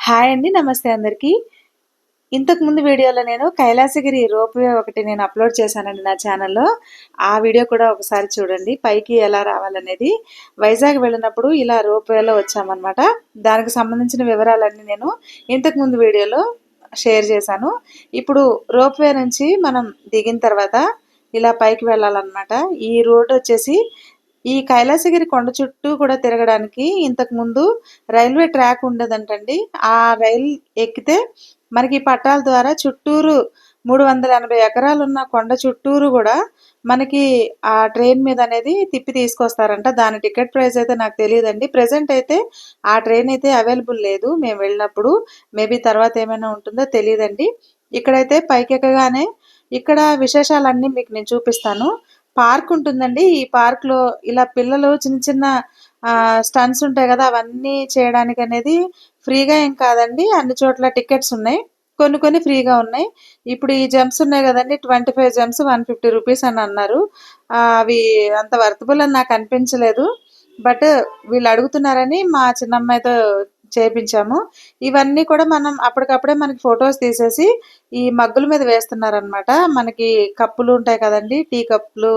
Hi అండి. నమస్తే అందరికీ. ఇంతకుముందు వీడియోలో నేను కైలాసగిరి రోప్‌వే ఒకటి నేను అప్‌లోడ్ చేశానండి నా ఛానల్‌లో. ఆ వీడియో కూడా ఒకసారి చూడండి. పైకి ఎలా రావాలనేది. వైజాగ్ వెళ్ళినప్పుడు ఇలా రోప్‌వేలో వచ్చామనమాట. దానికి సంబంధించిన వివరాలన్నీ నేను ఇంతకుముందు వీడియోలో షేర్ చేశాను. ఇప్పుడు రోప్‌వే నుంచి మనం దిగిన తర్వాత ఇలా పైకి వెళ్ళాలనమాట. ఈ రోడ్డొచ్చేసి ఈ కైలాసగిరి కొండ చుట్టూ కూడా తిరగడానికి ఇంతకుముందు రైల్వే ట్రాక్ ఉండేదంటండి. ఆ రైలు ఎక్కితే మనకి పట్టాల ద్వారా చుట్టూరు 380 ఎకరాలున్న కొండ చుట్టూరు గూడా మనకి ఆ ట్రైన్ మీద అనేది తిప్పి తీసుకొస్తారంట. దాని టికెట్ ప్రైస్ అయితే నాకు తెలీదండి. ప్రెజెంట్ అయితే ఆ ట్రైన్ అయితే అవైలబుల్ లేదు మేము వెళ్ళినప్పుడు. మేబీ తర్వాత ఏమైనా ఉంటుందో తెలీదండి. ఇక్కడైతే పైకెక్కగానే ఇక్కడ విశేషాలన్నీ మీకు నేను చూపిస్తాను. పార్క్ ఉంటుందండి. ఈ పార్క్‌లో ఇలా పిల్లలు చిన్న చిన్న స్టంట్స్ ఉంటాయి గదా! అవన్నీ చేయడానికనేది ఫ్రీగా ఏం కాదండి. అన్ని చోట్ల టికెట్స్ ఉన్నాయి. కొన్ని కొన్ని ఫ్రీగా ఉన్నాయి. ఇప్పుడు ఈ జంప్స్ ఉన్నాయి గదండీ! 25 జంప్స్ రూ. 150 అని అన్నారు. అవి అంత వర్తబుల్ అని నాకు అనిపించలేదు. బట్ వీళ్ళు అడుగుతున్నారని మా చిన్నమ్మాయితో చేపించాము. ఇవన్నీ కూడా మనం అప్పటికప్పుడే మనకి ఫోటోస్ తీసేసి ఈ మగ్గుల మీద వేస్తున్నారనమాట. మనకి కప్పులు ఉంటాయి కదండీ! టీ కప్పులు,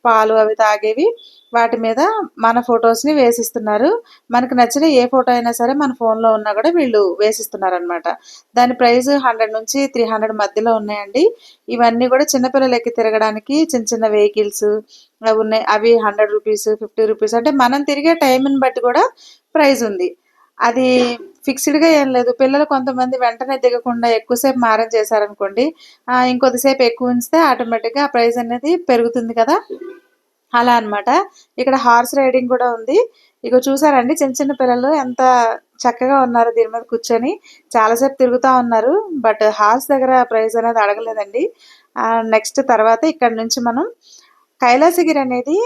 పాలు అవి తాగేవి. వాటి మీద మన ఫోటోస్‌ని వేసిస్తున్నారు. మనకు నచ్చిన ఏ ఫోటో అయినా సరే మన ఫోన్‌లో ఉన్నా కూడా వీళ్ళు వేసిస్తున్నారనమాట. దాని ప్రైస్ 100-300 మధ్యలో ఉన్నాయండి. ఇవన్నీ కూడా చిన్న పిల్లలు ఎక్కి తిరగడానికి చిన్న చిన్న వెహికల్స్ అవి ఉన్నాయి. అవి రూ. 100, రూ. 50 అంటే మనం తిరిగే టైంని బట్టి కూడా ప్రైస్ ఉంది. అది ఫిక్స్‌డ్‌గా ఏం లేదు. పిల్లలు కొంతమంది వెంటనే దిగకుండా ఎక్కువ సేపు మారం చేశారనుకోండి, ఇంకొద్దిసేపు ఎక్కువ ఉంచితే ఆటోమేటిక్‌గా ఆ ప్రైస్ అనేది పెరుగుతుంది కదా! అలా అన్నమాట. ఇక్కడ హార్స్ రైడింగ్ కూడా ఉంది. ఇగో చూసారండి చిన్న చిన్న పిల్లలు ఎంత చక్కగా ఉన్నారో దీని మీద కూర్చొని. చాలా సేపు తిరుగుతా ఉన్నారు. బట్ హార్స్ దగ్గర ప్రైస్ అనేది అడగలేదండి. నెక్స్ట్ తర్వాత ఇక్కడ నుంచి మనం కైలాసగిరి అనేది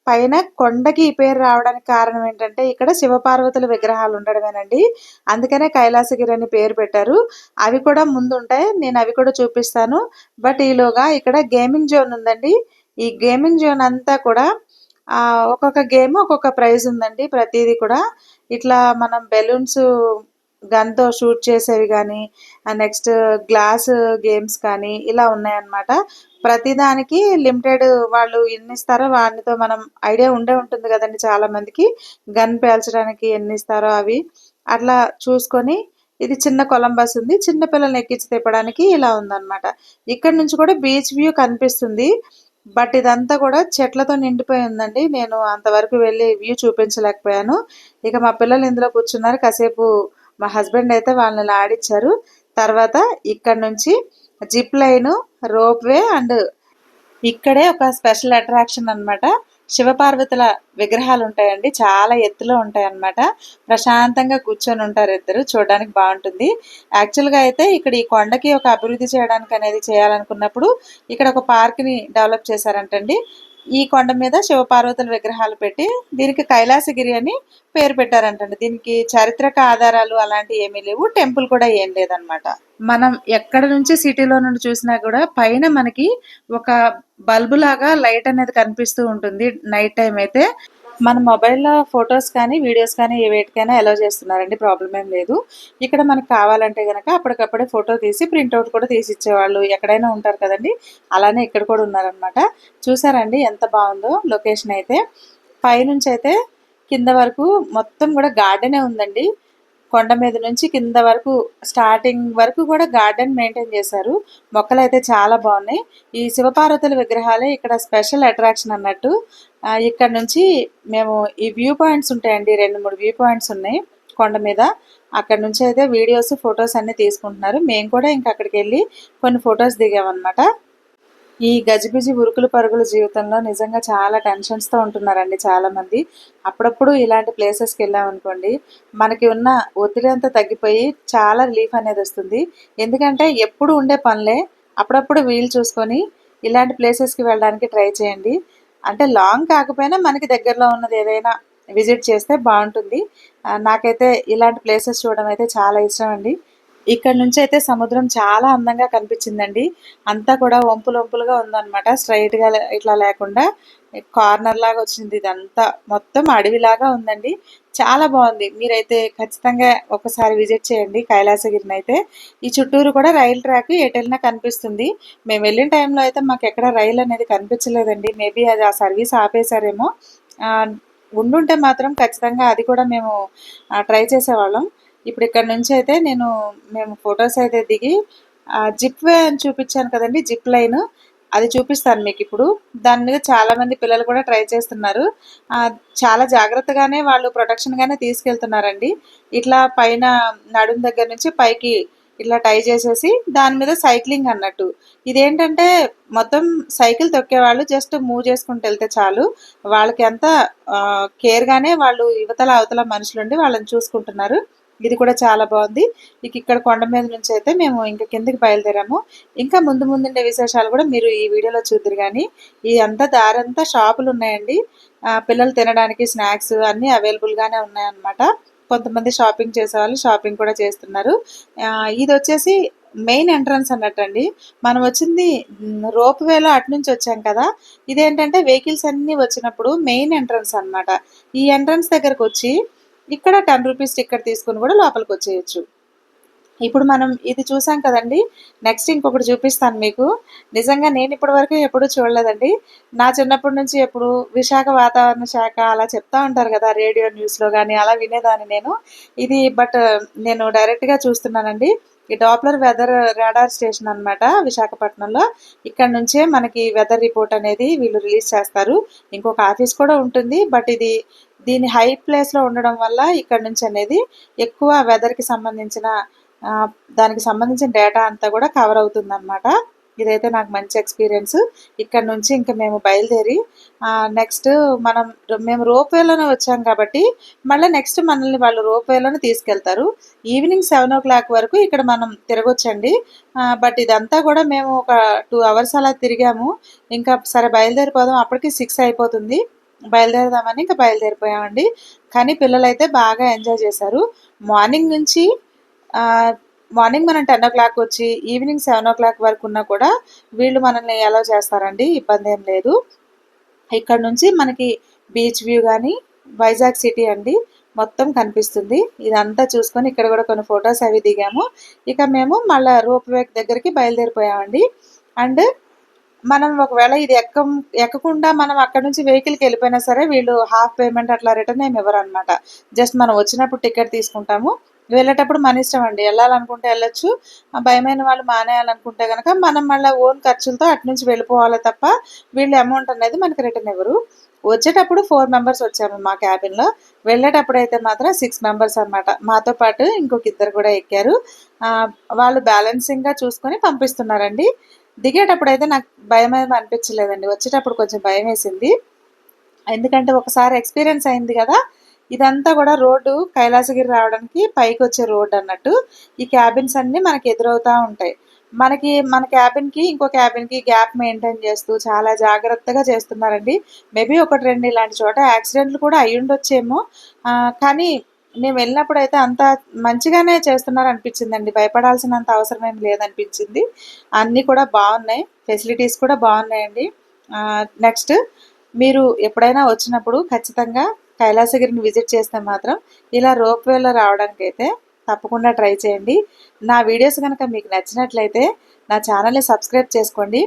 పైన కొండకి ఈ పేరు రావడానికి కారణం ఏంటంటే ఇక్కడ శివపార్వతుల విగ్రహాలు ఉండడమేనండి. అందుకనే కైలాసగిరి అని పేరు పెట్టారు. అవి కూడా ముందుంటాయి. నేను అవి కూడా చూపిస్తాను. బట్ ఈలోగా ఇక్కడ గేమింగ్ జోన్ ఉందండి. ఈ గేమింగ్ జోన్ అంతా కూడా ఒక్కొక్క గేమ్ ఒక్కొక్క ప్రైజ్ ఉందండి. ప్రతీది కూడా ఇట్లా మనం బెలూన్స్ గన్‌తో షూట్ చేసేవి గానీ, నెక్స్ట్ గ్లాస్ గేమ్స్ కానీ ఇలా ఉన్నాయన్నమాట. ప్రతిదానికి లిమిటెడ్ వాళ్ళు ఎన్నిస్తారో వాటితో మనం ఐడియా ఉండే ఉంటుంది కదండీ చాలా మందికి. గన్ పేల్చడానికి ఎన్నిస్తారో అవి. అట్లా చూసుకొని ఇది చిన్న కొలంబస్ ఉంది. చిన్న పిల్లల్ని ఎక్కించి తిప్పడానికి ఇలా ఉందన్నమాట. ఇక్కడ నుంచి కూడా బీచ్ వ్యూ కనిపిస్తుంది. బట్ ఇదంతా కూడా చెట్లతో నిండిపోయి ఉందండి. నేను అంతవరకు వెళ్ళి వ్యూ చూపించలేకపోయాను. ఇక మా పిల్లలు ఇందులో కూర్చున్నారు. కాసేపు మా హస్బెండ్ అయితే వాళ్ళని ఇలా ఆడిచ్చారు. తర్వాత ఇక్కడ నుంచి జిప్ లైను, రోప్‌వే అండ్ ఇక్కడే ఒక స్పెషల్ అట్రాక్షన్ అన్నమాట. శివపార్వతుల విగ్రహాలు ఉంటాయండి. చాలా ఎత్తులో ఉంటాయన్నమాట. ప్రశాంతంగా కూర్చొని ఉంటారు ఇద్దరు. చూడడానికి బావుంటుంది. యాక్చువల్‌గా అయితే ఇక్కడ ఈ కొండకి ఒక అభివృద్ధి చేయడానికి అనేది చేయాలనుకున్నప్పుడు ఇక్కడ ఒక పార్క్‌ని డెవలప్ చేశారంటండి. ఈ కొండ మీద శివపార్వతుల విగ్రహాలు పెట్టి దీనికి కైలాసగిరి అని పేరు పెట్టారంటండి. దీనికి చారిత్రక ఆధారాలు అలాంటివి ఏమీ లేవు. టెంపుల్ కూడా ఏం లేదనమాట. మనం ఎక్కడ నుంచి సిటీలో నుండి చూసినా కూడా పైన మనకి ఒక బల్బు లాగా లైట్ అనేది కనిపిస్తూ ఉంటుంది నైట్ టైం అయితే. మన మొబైల్‌లో ఫోటోస్ కానీ, వీడియోస్ కానీ ఏ వేటికైనా అలౌ చేస్తున్నారండి. ప్రాబ్లమ్ ఏం లేదు. ఇక్కడ మనకు కావాలంటే గనక అప్పటికప్పుడే ఫోటో తీసి ప్రింటౌట్ కూడా తీసిచ్చేవాళ్ళు ఎక్కడైనా ఉంటారు కదండీ! అలానే ఇక్కడ కూడా ఉన్నారనమాట. చూసారండి ఎంత బావుందో లొకేషన్ అయితే. పైనుంచైతే కింద వరకు మొత్తం కూడా గార్డెనే ఉందండి. కొండ మీద నుంచి కింద వరకు స్టార్టింగ్ వరకు కూడా గార్డెన్ మెయింటైన్ చేశారు. మొక్కలైతే చాలా బాగున్నాయి. ఈ శివపార్వతుల విగ్రహాలే ఇక్కడ స్పెషల్ అట్రాక్షన్ అన్నట్టు. ఇక్కడ నుంచి మేము ఈ వ్యూ పాయింట్స్ ఉంటాయండి. 2, 3 వ్యూ పాయింట్స్ ఉన్నాయి కొండ మీద. అక్కడ నుంచి అయితే వీడియోస్, ఫొటోస్ అన్నీ తీసుకుంటున్నారు. మేము కూడా ఇంక అక్కడికెళ్ళి కొన్ని ఫొటోస్ దిగామన్నమాట. ఈ గజిబిజి ఉరుకులు పరుగుల జీవితంలో నిజంగా చాలా టెన్షన్స్‌తో ఉంటున్నారండి చాలామంది. అప్పుడప్పుడు ఇలాంటి ప్లేసెస్‌కి వెళ్ళామనుకోండి, మనకి ఉన్న ఒత్తిడి అంతా తగ్గిపోయి చాలా రిలీఫ్ అనేదొస్తుంది. ఎందుకంటే ఎప్పుడు ఉండే పనులే. అప్పుడప్పుడు వీలు చూసుకొని ఇలాంటి ప్లేసెస్‌కి వెళ్ళడానికి ట్రై చేయండి. అంటే లాంగ్ కాకపోయినా మనకి దగ్గరలో ఉన్నది ఏదైనా విజిట్ చేస్తే బావుంటుంది. నాకైతే ఇలాంటి ప్లేసెస్ చూడడం అయితే చాలా ఇష్టమండి. ఇక్కడ నుంచి అయితే సముద్రం చాలా అందంగా కనిపించిందండి. అంతా కూడా వంపులుగా ఉందన్నమాట. స్ట్రైట్‌గా ఇట్లా లేకుండా కార్నర్ లాగా వచ్చింది ఇదంతా. మొత్తం అడవిలాగా ఉందండి. చాలా బాగుంది. మీరైతే ఖచ్చితంగా ఒకసారి విజిట్ చేయండి కైలాసగిరినైతే. ఈ చుట్టూరు కూడా రైలు ట్రాక్ ఎటెళ్ళినా కనిపిస్తుంది. మేము వెళ్ళిన టైంలో అయితే మాకెక్కడ రైలు అనేది కనిపించలేదండి. మేబీ అది ఆ సర్వీస్ ఆపేశారేమో. ఉండుంటే మాత్రం ఖచ్చితంగా అది కూడా మేము ట్రై చేసేవాళ్ళం. ఇప్పుడు ఇక్కడ నుంచి అయితే మేము ఫొటోస్ అయితే దిగి జిప్ వే అని చూపించాను కదండి, జిప్ లైన్ అది చూపిస్తాను మీకు ఇప్పుడు. దాని మీద చాలామంది పిల్లలు కూడా ట్రై చేస్తున్నారు. చాలా జాగ్రత్తగానే వాళ్ళు ప్రొటెక్షన్గానే తీసుకెళ్తున్నారండి. ఇట్లా పైన నడుం దగ్గర నుంచి పైకి ఇట్లా టై చేసేసి దాని మీద సైక్లింగ్ అన్నట్టు. ఇదేంటంటే మొత్తం సైకిల్ తొక్కేవాళ్ళు జస్ట్ మూవ్ చేసుకుంటూ వెళ్తే చాలు. వాళ్ళకి అంతా కేర్గానే వాళ్ళు యువతల అవతల మనుషులుండి వాళ్ళని చూసుకుంటున్నారు. ఇది కూడా చాలా బాగుంది. ఇక్కడ కొండ మీద నుంచి అయితే మేము ఇంకా కిందకి బయలుదేరాము. ఇంకా ముందుండే విశేషాలు కూడా మీరు ఈ వీడియోలో చూద్దరు కానీ, ఈ అంతా దారంతా షాపులు ఉన్నాయండి. పిల్లలు తినడానికి స్నాక్స్ అన్నీ అవైలబుల్గానే ఉన్నాయన్నమాట. కొంతమంది షాపింగ్ చేసేవాళ్ళు షాపింగ్ కూడా చేస్తున్నారు. ఇది వచ్చేసి మెయిన్ ఎంట్రన్స్ అన్నట్టండి. మనం వచ్చింది రోప్ వేలో అటు నుంచి వచ్చాం కదా. ఇదేంటంటే వెహికల్స్ అన్నీ వచ్చినప్పుడు మెయిన్ ఎంట్రన్స్ అన్నమాట. ఈ ఎంట్రన్స్ దగ్గరకు వచ్చి ఇక్కడ 10 రూపీస్ టికెట్ తీసుకుని కూడా లోపలికి వచ్చేయచ్చు. ఇప్పుడు మనం ఇది చూసాం కదండి. నెక్స్ట్ ఇంకొకటి చూపిస్తాను మీకు. నిజంగా నేను ఇప్పటి వరకు ఎప్పుడూ చూడలేదండి. నా చిన్నప్పటి నుంచి ఎప్పుడు విశాఖ వాతావరణ శాఖ అలా చెప్తా ఉంటారు కదా రేడియో న్యూస్లో కానీ, అలా వినేదాన్ని నేను. ఇది నేను డైరెక్ట్గా చూస్తున్నానండి. ఈ డాప్లర్ వెదర్ రాడార్ స్టేషన్ అన్నమాట విశాఖపట్నంలో. ఇక్కడ నుంచే మనకి వెదర్ రిపోర్ట్ అనేది వీళ్ళు రిలీజ్ చేస్తారు. ఇంకొక ఆఫీస్ కూడా ఉంటుంది. బట్ దీని హై ప్లేస్లో ఉండడం వల్ల ఇక్కడ నుంచి అనేది ఎక్కువ వెదర్కి సంబంధించిన దానికి సంబంధించిన డేటా అంతా కూడా కవర్ అవుతుందన్నమాట. ఇదైతే నాకు మంచి ఎక్స్పీరియన్స్. ఇక్కడ నుంచి ఇంకా మేము బయలుదేరి నెక్స్ట్ మేము రోప్వేలోనే వచ్చాం కాబట్టి మళ్ళీ నెక్స్ట్ మనల్ని వాళ్ళు రోప్వేలోనే తీసుకెళ్తారు. ఈవినింగ్ 7 o'clock వరకు ఇక్కడ మనం తిరగొచ్చండి. బట్ ఇదంతా కూడా మేము ఒక 2 hours అలా తిరిగాము. ఇంకా సరే బయలుదేరిపోదాం, అప్పటికి 6 అయిపోతుంది. బయలుదేరదామని ఇంకా బయలుదేరిపోయామండి. కానీ పిల్లలైతే బాగా ఎంజాయ్ చేశారు. మార్నింగ్ నుంచి మార్నింగ్ మనం 10 o'clock వచ్చి ఈవినింగ్ 7 o'clock వరకు ఉన్నా కూడా వీళ్ళు మనల్ని అలౌ చేస్తారండి. ఇబ్బంది ఏం లేదు. ఇక్కడ నుంచి మనకి బీచ్ వ్యూ కానీ వైజాగ్ సిటీ అండి మొత్తం కనిపిస్తుంది. ఇదంతా చూసుకొని ఇక్కడ కూడా కొన్ని ఫొటోస్ అవి దిగాము. ఇక మేము మళ్ళీ రోప్ వే దగ్గరికి బయలుదేరిపోయామండి. అండ్ మనం ఒకవేళ ఇది ఎక్కకుండా మనం అక్కడ నుంచి వెహికల్కి వెళ్ళిపోయినా సరే వీళ్ళు హాఫ్ పేమెంట్ అట్లా రిటర్న్ ఏమి ఇవ్వరు అనమాట. జస్ట్ మనం వచ్చినప్పుడు టికెట్ తీసుకుంటాము, వెళ్ళేటప్పుడు మన ఇష్టం అండి. వెళ్ళాలనుకుంటే వెళ్ళొచ్చు, భయమైన వాళ్ళు మానేయాలనుకుంటే కనుక మనం మళ్ళీ ఓన్ ఖర్చులతో అటు నుంచి వెళ్ళిపోవాలి తప్ప వీళ్ళు అమౌంట్ అనేది మనకి రిటర్న్ ఇవ్వరు. వచ్చేటప్పుడు 4 members వచ్చాము మా క్యాబిన్లో. వెళ్ళేటప్పుడు అయితే మాత్రం 6 members అనమాట. మాతో పాటు ఇంకొక ఇద్దరు కూడా ఎక్కారు. వాళ్ళు బ్యాలెన్సింగ్గా చూసుకొని పంపిస్తున్నారండి. దిగేటప్పుడు అయితే నాకు భయం ఏమి అనిపించలేదండి. వచ్చేటప్పుడు కొంచెం భయం వేసింది. ఎందుకంటే ఒకసారి ఎక్స్పీరియన్స్ అయింది కదా. ఇదంతా కూడా రోడ్డు కైలాసగిరి రావడానికి పైకి వచ్చే రోడ్డు అన్నట్టు. ఈ క్యాబిన్స్ అన్నీ మనకి ఎదురవుతూ ఉంటాయి. మన క్యాబిన్కి ఇంకో క్యాబిన్కి గ్యాప్ మెయింటైన్ చేస్తూ చాలా జాగ్రత్తగా చేస్తున్నారండి. మేబీ 1-2 ఇలాంటి చోట యాక్సిడెంట్లు కూడా అయ్యి ఉండొచ్చేమో. కానీ మేము వెళ్ళినప్పుడు అయితే అంత మంచిగానే చేస్తున్నారు అనిపించిందండి. భయపడాల్సినంత అవసరం ఏం లేదనిపించింది. అన్నీ కూడా బాగున్నాయి, ఫెసిలిటీస్ కూడా బాగున్నాయండి. నెక్స్ట్ మీరు ఎప్పుడైనా వచ్చినప్పుడు ఖచ్చితంగా కైలాసగిరిని విజిట్ చేస్తే మాత్రం ఇలా రోప్వేలో రావడానికైతే తప్పకుండా ట్రై చేయండి. నా వీడియోస్ కనుక మీకు నచ్చినట్లయితే నా ఛానల్ని సబ్స్క్రైబ్ చేసుకోండి.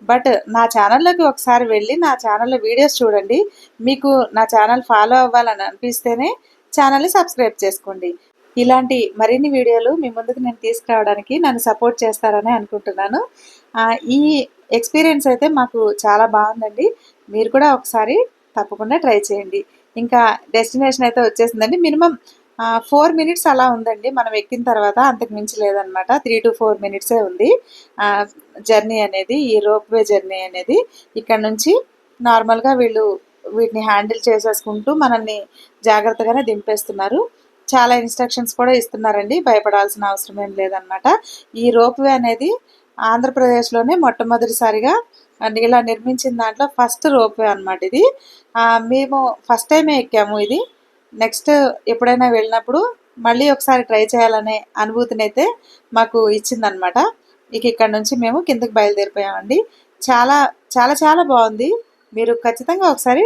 బట్ నా ఛానల్లోకి ఒకసారి వెళ్ళి నా ఛానల్లో వీడియోస్ చూడండి. మీకు నా ఛానల్ ఫాలో అవ్వాలని అనిపిస్తేనే ఛానల్ని సబ్స్క్రైబ్ చేసుకోండి. ఇలాంటి మరిన్ని వీడియోలు మీ ముందుకు నేను తీసుకురావడానికి నన్ను సపోర్ట్ చేస్తారని అనుకుంటున్నాను. ఈ ఎక్స్పీరియన్స్ అయితే మాకు చాలా బాగుందండి. మీరు కూడా ఒకసారి తప్పకుండా ట్రై చేయండి. ఇంకా డెస్టినేషన్ అయితే వచ్చేసిందండి. మినిమం 4 minutes అలా ఉందండి మనం ఎక్కిన తర్వాత. అంతకు మించి లేదనమాట. 3 to 4 minutes ఉంది జర్నీ అనేది, ఈ రోప్వే జర్నీ అనేది. ఇక్కడ నుంచి నార్మల్గా వీటిని హ్యాండిల్ చేసేసుకుంటూ మనల్ని జాగ్రత్తగానే దింపేస్తున్నారు. చాలా ఇన్స్ట్రక్షన్స్ కూడా ఇస్తున్నారండి. భయపడాల్సిన అవసరం ఏం లేదనమాట. ఈ రోప్వే అనేది ఆంధ్రప్రదేశ్లోనే మొట్టమొదటిసారిగా ఇలా నిర్మించిన దాంట్లో ఫస్ట్ రోప్వే అనమాట ఇది. మేము ఫస్ట్ టైమే ఎక్కాము ఇది. నెక్స్ట్ ఎప్పుడైనా వెళ్ళినప్పుడు మళ్ళీ ఒకసారి ట్రై చేయాలనే అనుభూతినైతే మాకు ఇచ్చిందనమాట. ఇక ఇక్కడ నుంచి మేము కిందకి బయలుదేరిపోయామండి. చాలా చాలా చాలా బాగుంది. మీరు ఖచ్చితంగా ఒకసారి,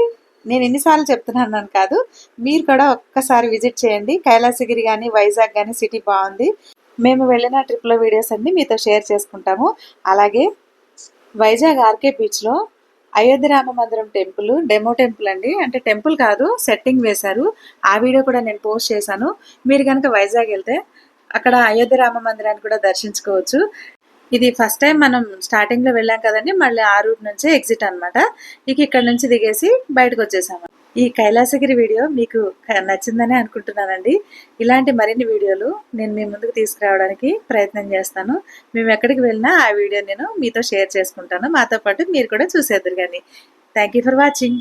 నేను ఎన్నిసార్లు చెప్తున్నాను కాదు, మీరు కూడా ఒక్కసారి విజిట్ చేయండి. కైలాసగిరి కానీ వైజాగ్ కానీ సిటీ బాగుంది. మేము వెళ్ళిన ట్రిప్లో వీడియోస్ అన్నీ మీతో షేర్ చేసుకుంటాము. అలాగే వైజాగ్ ఆర్కే బీచ్లో అయోధ్య రామ మందిరం టెంపుల్ డెమో టెంపుల్ అండి, అంటే టెంపుల్ కాదు, సెట్టింగ్ వేశారు. ఆ వీడియో కూడా నేను పోస్ట్ చేశాను. మీరు కనుక వైజాగ్ వెళ్తే అక్కడ అయోధ్య రామ మందిరాన్ని కూడా దర్శించుకోవచ్చు. ఇది ఫస్ట్ టైం మనం స్టార్టింగ్లో వెళ్ళాం కదండి, మళ్ళీ ఆ రూట్ నుంచే ఎగ్జిట్ అనమాట. ఇక ఇక్కడ నుంచి దిగేసి బయటకు వచ్చేసాము. ఈ కైలాసగిరి వీడియో మీకు నచ్చిందని అనుకుంటున్నానండి. ఇలాంటి మరిన్ని వీడియోలు నేను మీ ముందుకు తీసుకురావడానికి ప్రయత్నం చేస్తాను. మేము ఎక్కడికి వెళ్ళినా ఆ వీడియో నేను మీతో షేర్ చేసుకుంటాను. మాతో పాటు మీరు కూడా చూసేద్దరు కానీ. Thank you for watching.